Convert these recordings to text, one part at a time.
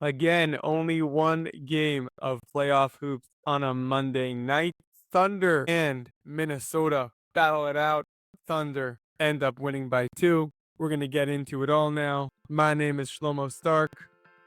Again, only one game of playoff hoops on a Monday night. Thunder and Minnesota battle it out. Thunder end up winning by 2. We're going to get into it all now. My name is Shlomo Stark.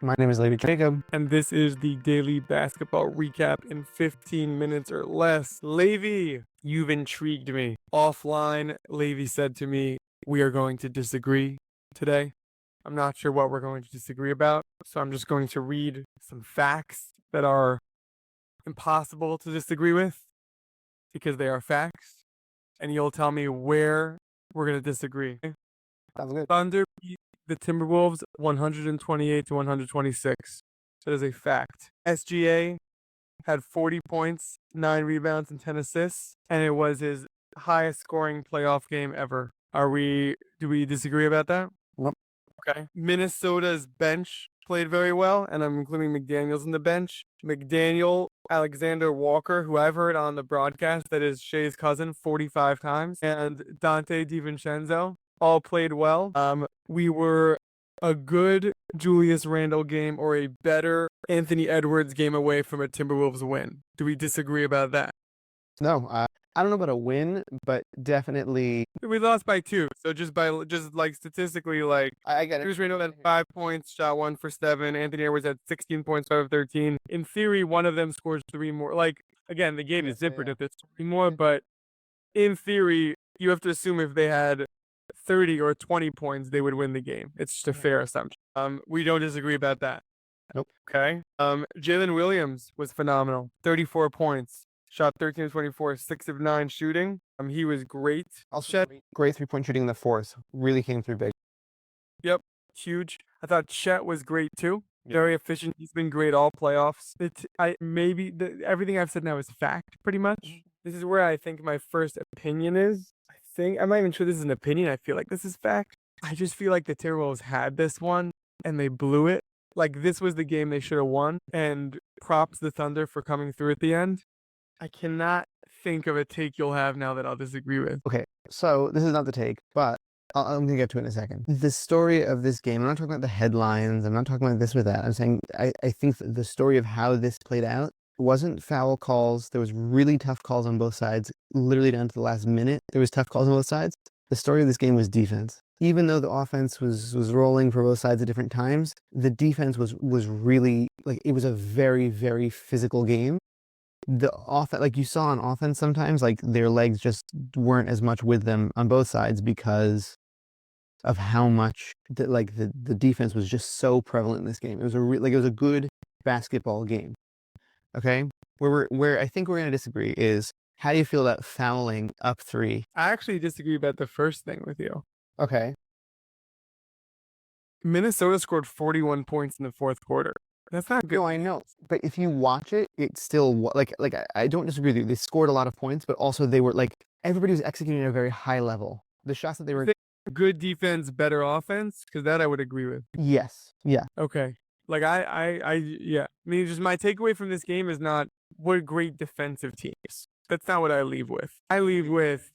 My name is Lady Jacob. And this is the daily basketball recap in 15 minutes or less. Levi, you've intrigued me. Offline, Levi said to me, we are going to disagree today. I'm not sure what we're going to disagree about, so I'm just going to read some facts that are impossible to disagree with because they are facts, and you'll tell me where we're going to disagree. Sounds good. Thunder beat the Timberwolves 128 to 126. That is a fact. SGA had 40 points, 9 rebounds, and 10 assists, and it was his highest scoring playoff game ever. Do we disagree about that? Nope. Okay. Minnesota's bench played very well, and I'm including McDaniels in the bench. McDaniel, Alexander Walker, who I've heard on the broadcast that is Shea's cousin 45 times, and Dante DiVincenzo all played well. We were a good Julius Randle game or a better Anthony Edwards game away from a Timberwolves win. Do we disagree about that? No, I don't know about a win, but definitely We lost by 2, so just like statistically, like I get it. Julius Randle had 5 points, shot 1 for 7. Anthony Edwards had 16 points, 5 of 13. In theory, one of them scores 3 more. Like again, the game is different if there's 3 more, but in theory, you have to assume if they had 30 or 20 points, they would win the game. It's just a fair assumption. We don't disagree about that. Nope. Okay. Jalen Williams was phenomenal. 34 points. Shot 13 of 24, 6 of 9 shooting. He was great. Also, great 3-point shooting in the fourth. Really came through big. Yep. Huge. I thought Chet was great too. Yeah. Very efficient. He's been great all playoffs. Everything I've said now is fact, pretty much. This is where I think my first opinion is. I'm not even sure this is an opinion. I feel like this is fact. I just feel like the Timberwolves had this one and they blew it. Like this was the game they should have won. And props the Thunder for coming through at the end. I cannot think of a take you'll have now that I'll disagree with. Okay, so this is not the take, but I'm going to get to it in a second. The story of this game, I'm not talking about the headlines. I'm not talking about this or that. I'm saying I think the story of how this played out wasn't foul calls. There was really tough calls on both sides, literally down to the last minute. There was tough calls on both sides. The story of this game was defense. Even though the offense was rolling for both sides at different times, the defense was really, like, it was a very, very physical game. The offense, like you saw on offense sometimes, like their legs just weren't as much with them on both sides because of how much the defense was just so prevalent in this game. It was it was a good basketball game. Okay, where I think we're gonna disagree is, how do you feel about fouling up 3? I actually disagree about the first thing with you. Okay. Minnesota scored 41 points in the fourth quarter. That's not good. No, I know. But if you watch it, it's still like I don't disagree with you. They scored a lot of points, but also they were like, everybody was executing at a very high level. The shots that they were good defense, better offense, because that I would agree with. Yes. Yeah. Okay. Like yeah. I mean, just my takeaway from this game is not what great defensive teams. That's not what I leave with. I leave with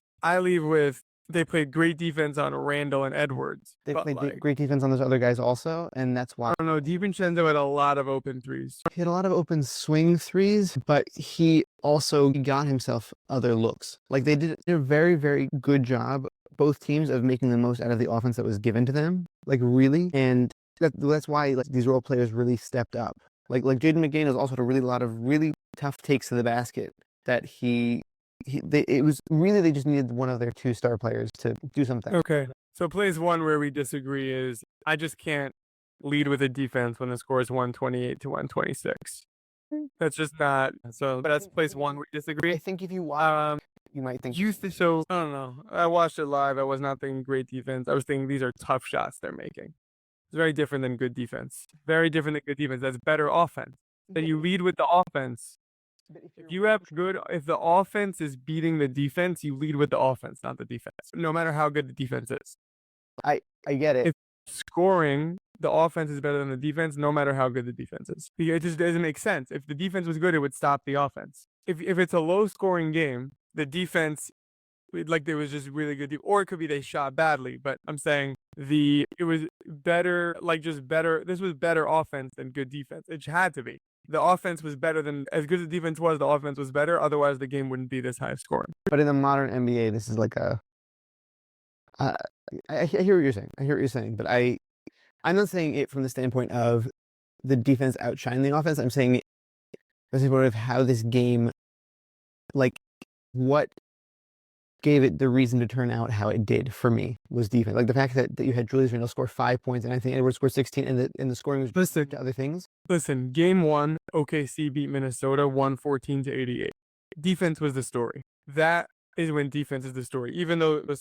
they played great defense on Randall and Edwards. They played great defense on those other guys also, and that's why. I don't know. DiVincenzo had a lot of open threes. He had a lot of open swing threes, but he also got himself other looks. Like they did a very, very good job, both teams, of making the most out of the offense that was given to them. Like really, and that's why like these role players really stepped up. Like Jaden McDaniels also had a lot of really tough takes to the basket that it was really, they just needed one of their 2-star players to do something. Okay. So plays 1 where we disagree is I just can't lead with a defense when the score is 128 to 126. That's just not. So that's place 1 we disagree. I think if you watch, you might think. So I don't know. I watched it live. I was not thinking great defense. I was thinking these are tough shots they're making. It's very different than good defense. Very different than good defense. That's better offense. Then you lead with the offense. If the offense is beating the defense, you lead with the offense, not the defense. No matter how good the defense is. I get it. If scoring, the offense is better than the defense, no matter how good the defense is. It just doesn't make sense. If the defense was good, it would stop the offense. If it's a low scoring game, the defense Like there was just really good, or it could be they shot badly. But I'm saying it was better, like just better. This was better offense than good defense. It had to be. The offense was better than as good as the defense was. The offense was better. Otherwise, the game wouldn't be this high scoring. But in the modern NBA, this is like a. Uh, I hear what you're saying. I hear what you're saying, but I'm not saying it from the standpoint of the defense outshining the offense. I'm saying it from the standpoint of how this game, like, what gave it the reason to turn out how it did for me was defense. Like the fact that you had Julius Randle score 5 points and I think Edwards scored 16, and the scoring was Listen, to other things. Listen, game 1, OKC beat Minnesota 114-88. Defense was the story. That is when defense is the story. Even though the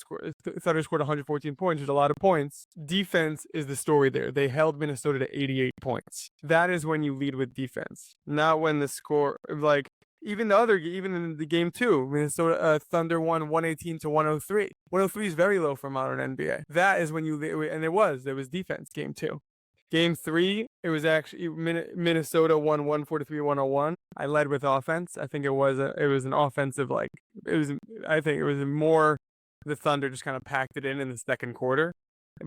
Thunder scored 114 points, there's a lot of points. Defense is the story there. They held Minnesota to 88 points. That is when you lead with defense, not when the score, like, even in the game 2, Minnesota Thunder won 118-103. 103 is very low for modern NBA. That is when and it was defense game 2. Game 3, it was actually Minnesota won 143-101. I led with offense. I think it was an offensive, like, I think it was more the Thunder just kind of packed it in the second quarter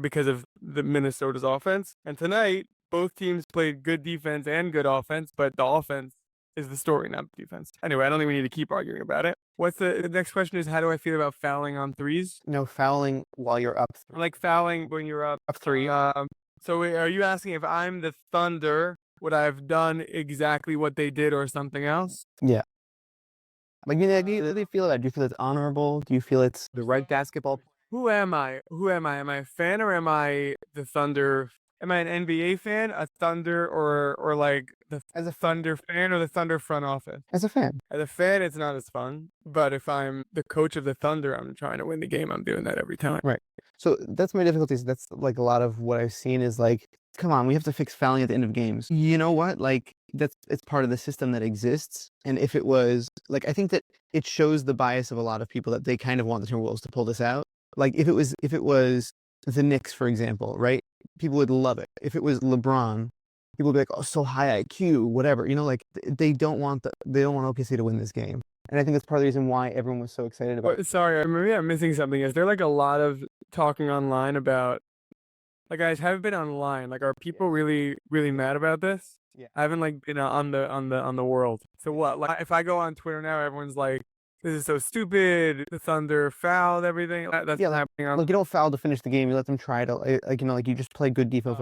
because of the Minnesota's offense. And tonight, both teams played good defense and good offense, but the offense is the story, not the defense. Anyway, I don't think we need to keep arguing about it. The next question is, how do I feel about fouling on threes? No, fouling while you're up. Like fouling when you're up 3. So are you asking if I'm the Thunder, would I have done exactly what they did or something else? Yeah. Like, do you feel that? Do you feel it's honorable? Do you feel it's the right basketball? Who am I? Am I a fan, or am I the Thunder? Am I an NBA fan, a Thunder, or like as a Thunder fan, or the Thunder front office? As a fan. As a fan, it's not as fun. But if I'm the coach of the Thunder, I'm trying to win the game. I'm doing that every time. Right. So that's my difficulties. That's like a lot of what I've seen is like, come on, we have to fix fouling at the end of games. You know what? Like it's part of the system that exists. And if it was like, I think that it shows the bias of a lot of people that they kind of want the Timberwolves to pull this out. Like if it was the Knicks, for example, right? People would love it. If it was LeBron, people would be like, oh, so high IQ, whatever. You know, like they don't want OKC to win this game. And I think that's part of the reason why everyone was so excited about it. Sorry, maybe I'm missing something. Is there like a lot of talking online about, like, guys haven't been online? Like, are people really, really mad about this? Yeah. I haven't like been on the world. So what? Like, if I go on Twitter now, everyone's like, this is so stupid. The Thunder fouled everything. That's happening on. Look, you don't foul to finish the game. You let them try to, like, you know, like you just play good defense.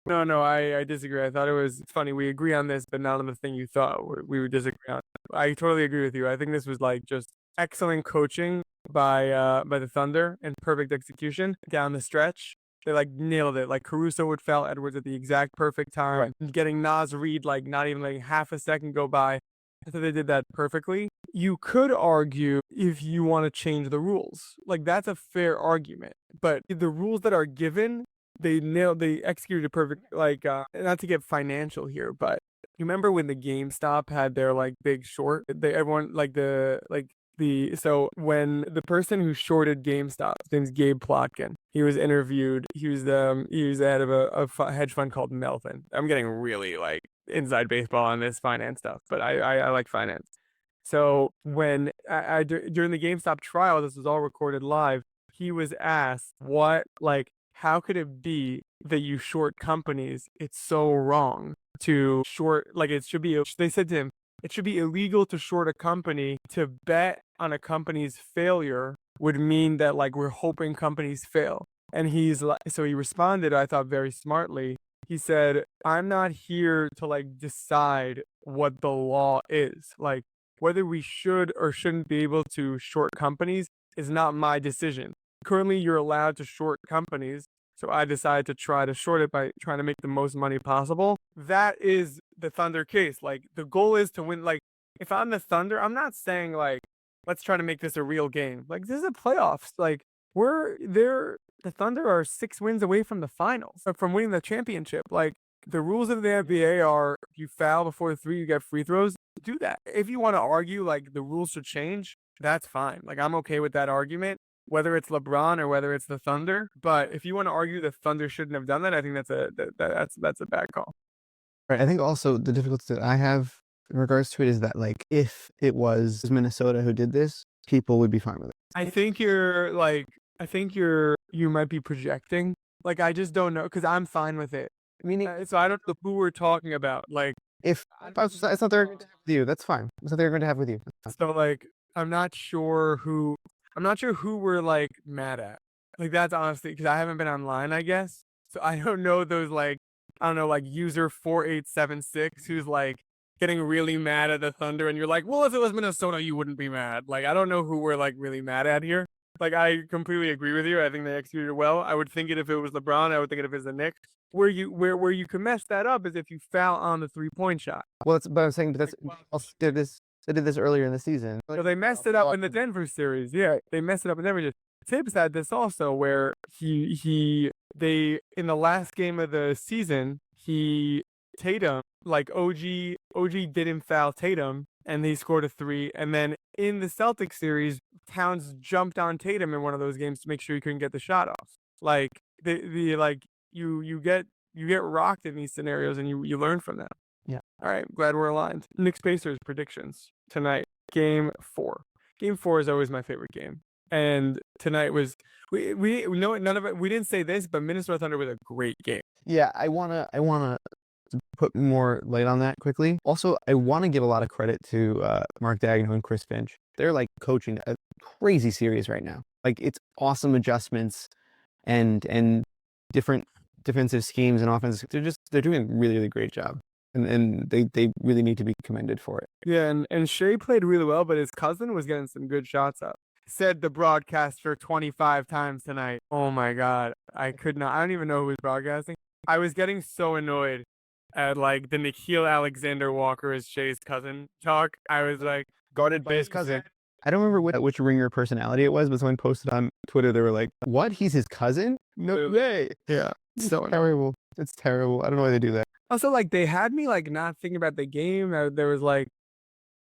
No, I disagree. I thought it was funny. We agree on this, but not on the thing you thought we would disagree on. I totally agree with you. I think this was like just excellent coaching by the Thunder and perfect execution down the stretch. They like nailed it. Like Caruso would foul Edwards at the exact perfect time, right. Getting Nas Reed like not even like half a second go by. So they did that perfectly. You could argue if you want to change the rules. Like that's a fair argument. But the rules that are given, they executed it perfect. Like not to get financial here, but you remember when the GameStop had their like big short? So when the person who shorted GameStop, his name's Gabe Plotkin, he was interviewed. He was the head of a hedge fund called Melvin. I'm getting really like inside baseball on this finance stuff, but I like finance. So when during the GameStop trial, this was all recorded live. He was asked how could it be that you short companies? It's so wrong to short. Like it should be. They said to him, it should be illegal to short a company. To bet on a company's failure would mean that like we're hoping companies fail. And so he responded, I thought very smartly. He said, I'm not here to like decide what the law is. Like whether we should or shouldn't be able to short companies is not my decision. Currently, you're allowed to short companies. So I decided to try to short it by trying to make the most money possible. That is the Thunder case. Like the goal is to win. Like if I'm the Thunder, I'm not saying like, let's try to make this a real game. Like this is a playoffs. Like the Thunder are 6 wins away from the finals, from winning the championship. Like the rules of the NBA are, if you foul before the 3, you get free throws. Do that. If you want to argue like the rules should change, that's fine. Like I'm okay with that argument, whether it's LeBron or whether it's the Thunder. But if you want to argue the Thunder shouldn't have done that, I think that's a bad call. Right. I think also the difficulty that I have in regards to it is that like if it was Minnesota who did this, people would be fine with it. I think you might be projecting. Like, I just don't know because I'm fine with it. Meaning, So I don't know who we're talking about. Like, if it's not they're going to have with you, that's fine. It's not they're going to have with you. so like, I'm not sure who we're like mad at. Like, that's honestly because I haven't been online, I guess. So I don't know those like, I don't know, like user 4876 who's like getting really mad at the Thunder, and you're like, well, if it was Minnesota, you wouldn't be mad. Like, I don't know who we're like really mad at here. Like, I completely agree with you. I think they executed well. I would think it if it was LeBron. I would think it if it was the Knicks. Where you can mess that up is if you foul on the 3-point shot. Well, but I'm saying that's also they did this earlier in the season. So they messed it up in the Denver series. Yeah, they messed it up in Denver. Tibbs had this also where they in the last game of the season, Tatum, like OG didn't foul Tatum and he scored a 3. And then in the Celtics series, Towns jumped on Tatum in one of those games to make sure he couldn't get the shot off. Like you get rocked in these scenarios and you learn from them. Yeah. All right, glad we're aligned. Knicks Pacers predictions tonight. Game 4. Game 4 is always my favorite game. And tonight was we know none of it. We didn't say this, but Minnesota Thunder was a great game. Yeah, I wanna put more light on that quickly. Also, I want to give a lot of credit to Mark Daigneault and Chris Finch. They're like coaching a crazy series right now. Like, it's awesome adjustments and different defensive schemes and offense. They're doing a really, really great job. And they really need to be commended for it. Yeah, and Shea played really well, but his cousin was getting some good shots up. Said the broadcaster 25 times tonight. Oh my God. I could not. I don't even know who was broadcasting. I was getting so annoyed at like the Nickeil Alexander-Walker is Shea's cousin talk. I was like, Guarded by his cousin. I don't remember which Ringer personality it was, but someone posted on Twitter. They were like, "What? He's his cousin? No way!" Yeah, so terrible. It's terrible. I don't know why they do that. Also, like, they had me like not thinking about the game. There was like,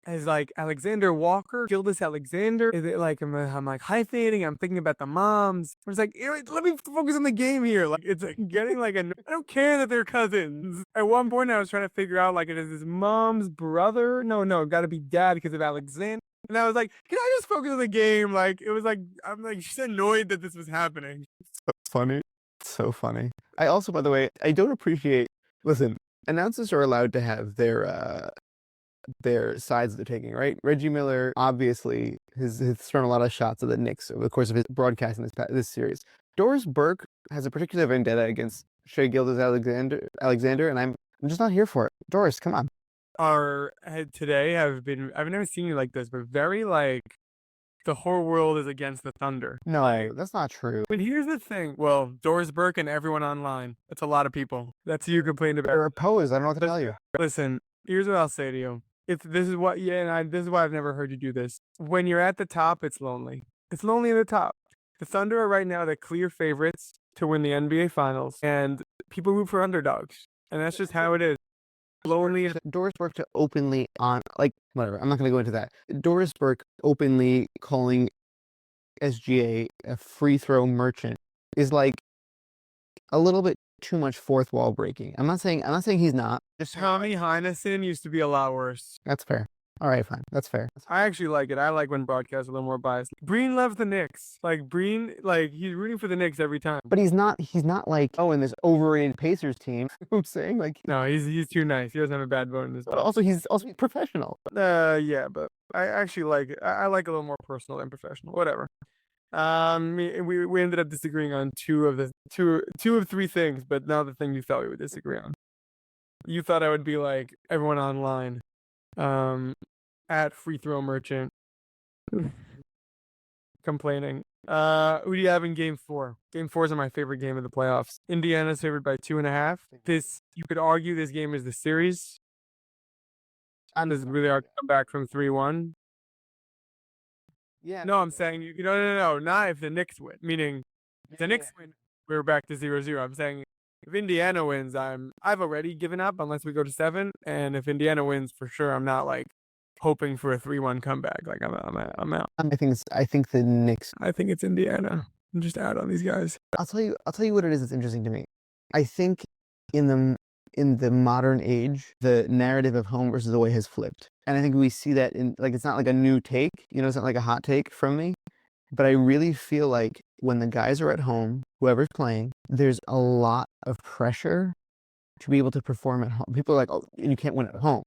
is like Alexander Walker, Gildas Alexander. Is it like I'm like hyphenating? I'm thinking about the moms. I was like, let me focus on the game here. Like, it's like getting like I don't care that they're cousins. At one point, I was trying to figure out like, is his mom's brother? No, got to be dad because of Alexander. And I was like, can I just focus on the game? Like, it was like I'm like she's annoyed that this was happening. So funny. So funny. I also, by the way, I don't appreciate. Listen, announcers are allowed to have their sides they're taking, right? Reggie Miller obviously has thrown a lot of shots at the Knicks over the course of his broadcasting this series. Doris Burke has a particular vendetta against Shea Gildas Alexander, and I'm just not here for it. Doris, come on. Our head today I've never seen you like this, but very like the whole world is against the Thunder. No, that's not true. But here's the thing. Well, Doris Burke and everyone online. That's a lot of people. That's who you complained about. They're opposed. I don't know what to tell you. Listen, here's what I'll say to you. If this is what, this is why I've never heard you do this. When you're at the top, it's lonely. It's lonely at the top. The Thunder are right now the clear favorites to win the NBA Finals, and people root for underdogs, and that's just how it is. Lonely. Doris Burke to openly whatever. I'm not going to go into that. Doris Burke openly calling SGA a free throw merchant is like a little bit too much fourth wall breaking. I'm not saying he's not. Just Tommy Heinsohn used to be a lot worse. That's fair. All right, fine. That's fair. I actually like it. I like when broadcasts are a little more biased. Breen loves the Knicks. Like, Breen, like, he's rooting for the Knicks every time. But he's not like, oh, in this overrated Pacers team. I'm saying, like, no, he's too nice. He doesn't have a bad bone in his. But also, he's professional. Yeah, but I actually like it. I like a little more personal than professional. Whatever. We ended up disagreeing on two of three things, but not the thing you thought we would disagree on. You thought I would be like everyone online, at free throw merchant, complaining. Who do you have in game 4? Game 4 is my favorite game of the playoffs. Indiana's favored by 2.5. You could argue this game is the series. And this is really hard to come back from 3-1. Yeah. No, I'm saying no, not if the Knicks win. Meaning, if the Knicks win, we're back to 0-0. I'm saying if Indiana wins, I've already given up unless we go to 7. And if Indiana wins, for sure, I'm not like hoping for a 3-1 comeback. Like I'm out. I think the Knicks. I think it's Indiana. I'm just out on these guys. I'll tell you what it is that's interesting to me. I think in the modern age, the narrative of home versus away has flipped. And I think we see that in, like, it's not like a new take, it's not like a hot take from me, but I really feel like when the guys are at home, whoever's playing, there's a lot of pressure to be able to perform at home. People are like, oh, and you can't win at home,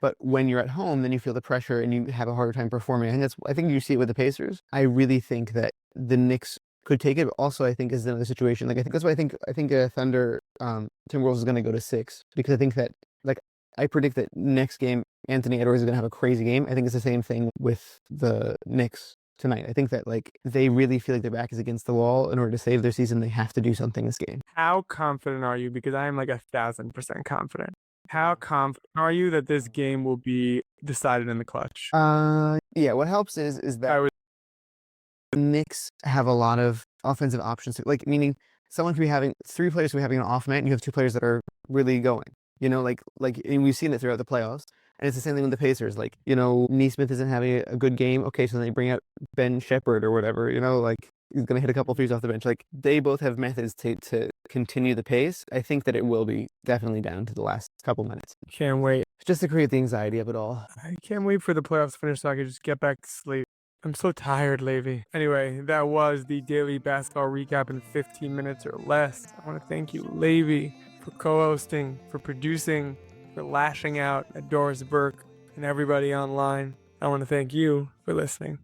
But when you're at home, then you feel the pressure and you have a harder time performing. I think you see it with the Pacers. I really think that the Knicks could take it, but also I think is another situation. Like, I think that's why I think Thunder, Timberwolves is going to go to 6, because I think that, like, I predict that next game Anthony Edwards is going to have a crazy game. I think it's the same thing with the Knicks tonight. I think that, like, they really feel like their back is against the wall. In order to save their season, they have to do something this game. How confident are you? Because I am like 1,000% confident. How confident are you that this game will be decided in the clutch? Yeah. What helps is that I was the Knicks have a lot of offensive options. Like, meaning someone could be having 3 players could be having an off night, and you have 2 players that are really going. And we've seen it throughout the playoffs. And it's the same thing with the Pacers. Like, Neesmith isn't having a good game. Okay, so then they bring out Ben Shepherd or whatever. Like, he's gonna hit a couple threes off the bench. Like, they both have methods to continue the pace. I think that it will be definitely down to the last couple minutes, can't wait. just to create the anxiety of it all. I can't wait for the playoffs to finish so I can just get back to sleep. I'm so tired, Levy. Anyway, that was the daily basketball recap in 15 minutes or less. I want to thank you, Levy, for co-hosting, for producing, for lashing out at Doris Burke and everybody online. I want to thank you for listening.